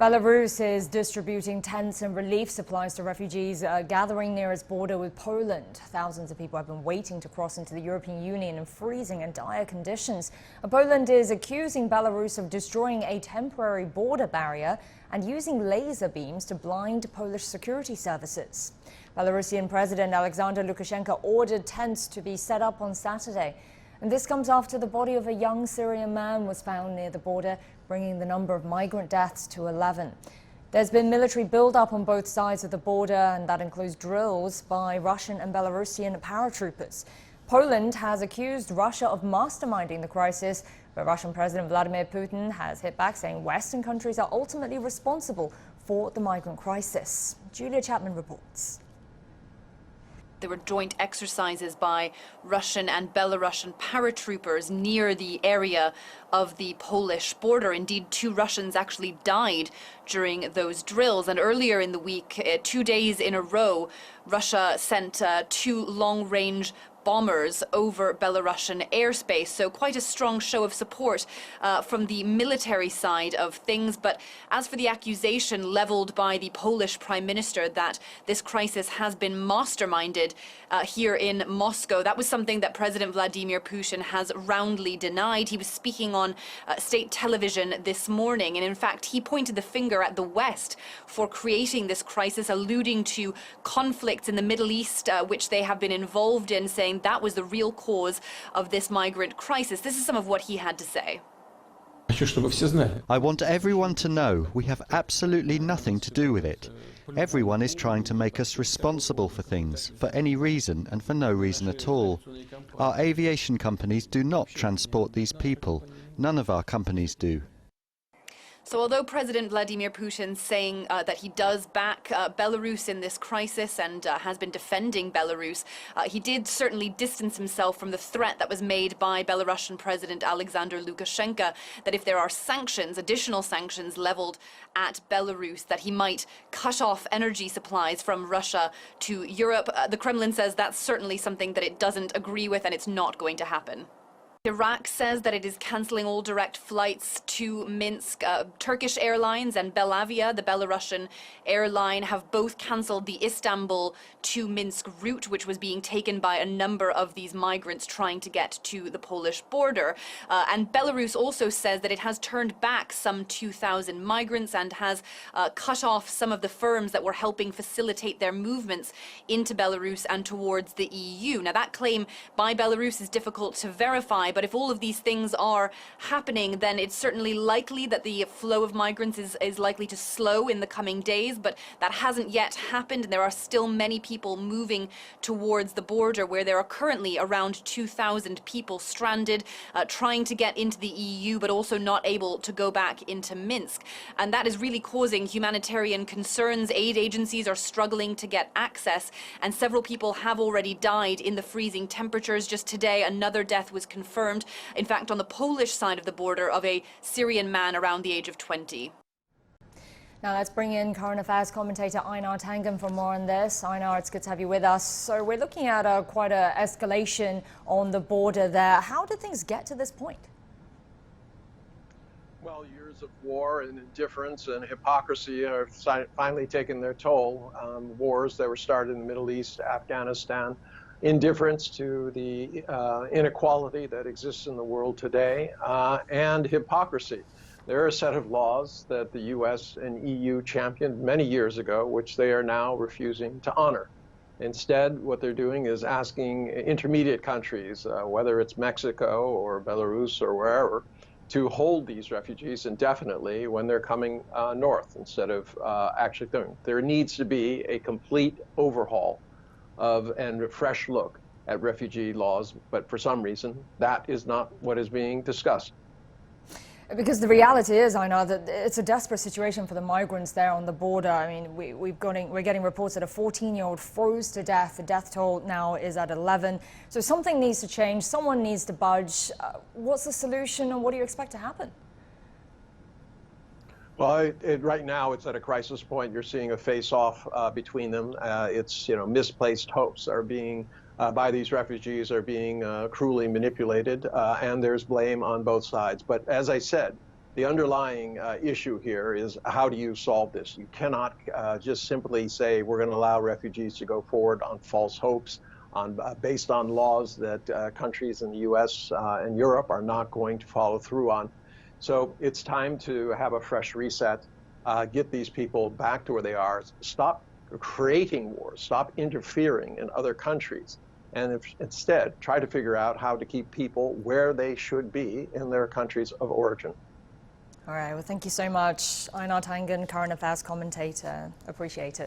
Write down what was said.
Belarus is distributing tents and relief supplies to refugees gathering near its border with Poland. Thousands of people have been waiting to cross into the European Union in freezing and dire conditions. Poland is accusing Belarus of destroying a temporary border barrier and using laser beams to blind Polish security services. Belarusian President Alexander Lukashenko ordered tents to be set up on Saturday. And this comes after the body of a young Syrian man was found near the border, bringing the number of migrant deaths to 11. There's been military build-up on both sides of the border, and that includes drills by Russian and Belarusian paratroopers. Poland has accused Russia of masterminding the crisis, but Russian President Vladimir Putin has hit back, saying Western countries are ultimately responsible for the migrant crisis. Julia Chapman reports. There were joint exercises by Russian and Belarusian paratroopers near the area of the Polish border. Indeed, 2 Russians actually died during those drills. And earlier in the week, 2 days in a row, Russia sent 2 long-range bombers over Belarusian airspace. So quite a strong show of support from the military side of things. But as for the accusation leveled by the Polish Prime Minister that this crisis has been masterminded here in Moscow, that was something that President Vladimir Putin has roundly denied. He was speaking on state television this morning, and in fact he pointed the finger at the West for creating this crisis, alluding to conflicts in the Middle East which they have been involved in, saying that was the real cause of this migrant crisis. This is some of what he had to say. I want everyone to know we have absolutely nothing to do with it. Everyone is trying to make us responsible for things, for any reason and for no reason at all. Our aviation companies do not transport these people. None of our companies do. So although President Vladimir Putin saying that he does back Belarus in this crisis and has been defending Belarus, he did certainly distance himself from the threat that was made by Belarusian President Alexander Lukashenko that if there are sanctions, additional sanctions leveled at Belarus, that he might cut off energy supplies from Russia to Europe. The Kremlin says that's certainly something that it doesn't agree with, and it's not going to happen. Iraq says that it is cancelling all direct flights to Minsk. Turkish Airlines and Belavia, the Belarusian airline, have both cancelled the Istanbul to Minsk route, which was being taken by a number of these migrants trying to get to the Polish border. And Belarus also says that it has turned back some 2,000 migrants and has cut off some of the firms that were helping facilitate their movements into Belarus and towards the EU. Now, that claim by Belarus is difficult to verify, but if all of these things are happening, then it's certainly likely that the flow of migrants is likely to slow in the coming days, but that hasn't yet happened, and there are still many people moving towards the border, where there are currently around 2,000 people stranded, trying to get into the EU, but also not able to go back into Minsk. And that is really causing humanitarian concerns. Aid agencies are struggling to get access, and several people have already died in the freezing temperatures. Just today, another death was confirmed, in fact, on the Polish side of the border, of a Syrian man around the age of 20. Now let's bring in current affairs commentator Einar Tangen for more on this. Einar, it's good to have you with us. So we're looking at quite an escalation on the border there. How did things get to this point? Well, years of war and indifference and hypocrisy are finally taking their toll. Wars that were started in the Middle East, Afghanistan, indifference to the inequality that exists in the world today, and hypocrisy. There are a set of laws that the US and EU championed many years ago, which they are now refusing to honor. Instead, what they're doing is asking intermediate countries, whether it's Mexico or Belarus or wherever, to hold these refugees indefinitely when they're coming north, instead of actually doing. There needs to be a complete overhaul and a fresh look at refugee laws, but for some reason that is not what is being discussed. Because the reality is, I know that it's a desperate situation for the migrants there on the border. I mean, we're getting reports that a 14-year-old froze to death. The death toll now is at 11. So something needs to change. Someone needs to budge. What's the solution, and what do you expect to happen? Well, right now it's at a crisis point. You're seeing a face-off between them. It's, misplaced hopes are being by these refugees are being cruelly manipulated, and there's blame on both sides. But as I said, the underlying issue here is how do you solve this? You cannot just simply say we're going to allow refugees to go forward on false hopes, based on laws that countries in the U.S. And Europe are not going to follow through on. So it's time to have a fresh reset, get these people back to where they are, stop creating wars, stop interfering in other countries, and instead try to figure out how to keep people where they should be in their countries of origin. All right, well, thank you so much, Einar Tangen, current affairs commentator. Appreciate it.